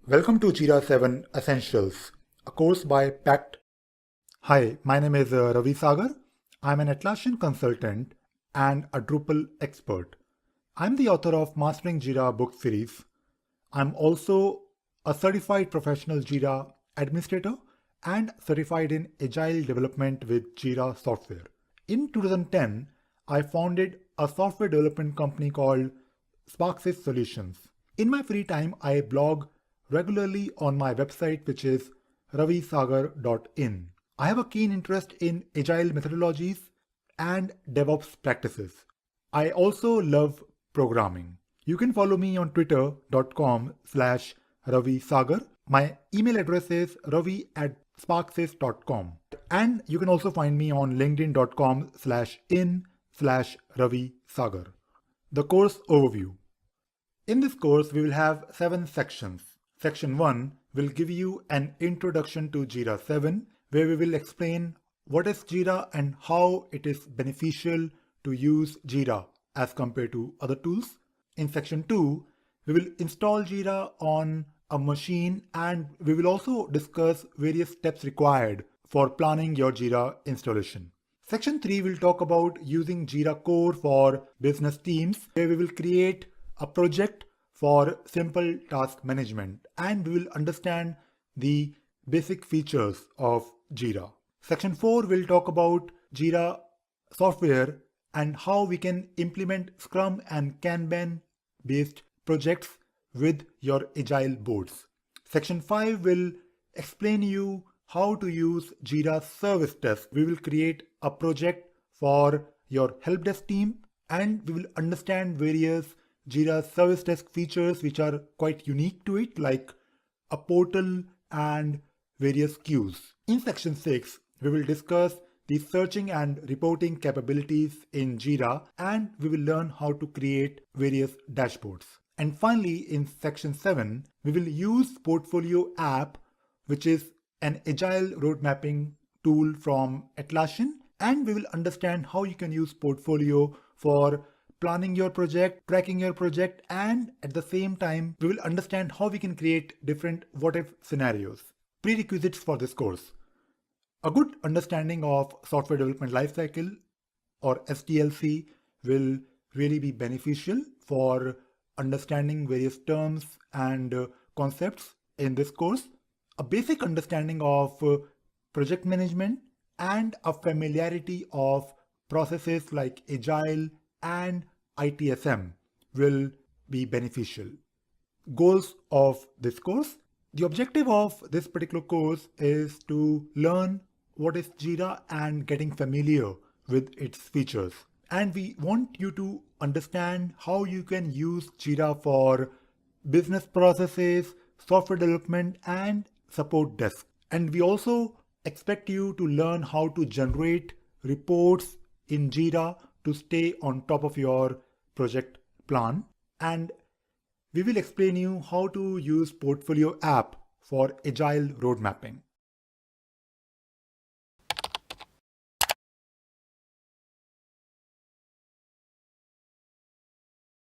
Welcome to Jira 7 Essentials, a course by PACT. Hi, my name is Ravi Sagar. I'm an Atlassian consultant and a Drupal expert. I'm the author of Mastering Jira book series. I'm also a certified professional Jira administrator and certified in agile development with Jira software. In 2010, I founded a software development company called Sparksys Solutions. In my free time, I blog regularly on my website, which is ravisagar.in. I have a keen interest in agile methodologies and DevOps practices. I also love programming. You can follow me on twitter.com/ravisagar. My email address is ravi@sparksys.com. And you can also find me on linkedin.com/in/ravisagar. The course overview. In this course, we will have 7 sections. Section 1 will give you an introduction to Jira 7, where we will explain what is Jira and how it is beneficial to use Jira as compared to other tools. In section 2, we will install Jira on a machine and we will also discuss various steps required for planning your Jira installation. Section 3 will talk about using Jira Core for business teams, where we will create a project for simple task management and we will understand the basic features of Jira. Section 4 will talk about Jira software and how we can implement Scrum and Kanban based projects with your agile boards. Section 5 will explain you how to use Jira Service Desk. We will create a project for your help desk team and we will understand various Jira Service Desk features which are quite unique to it, like a portal and various queues. In section 6, we will discuss the searching and reporting capabilities in Jira and we will learn how to create various dashboards. And finally, in section 7, we will use Portfolio app, which is an agile road mapping tool from Atlassian, and we will understand how you can use Portfolio for planning your project, tracking your project, and at the same time, we will understand how we can create different what-if scenarios. Prerequisites for this course. A good understanding of software development lifecycle or SDLC will really be beneficial for understanding various terms and concepts in this course. A basic understanding of project management and a familiarity of processes like Agile and ITSM will be beneficial. Goals of this course. The objective of this particular course is to learn what is Jira and getting familiar with its features. And we want you to understand how you can use Jira for business processes, software development, and support desk. And we also expect you to learn how to generate reports in Jira to stay on top of your project plan. And we will explain you how to use Portfolio app for agile road mapping.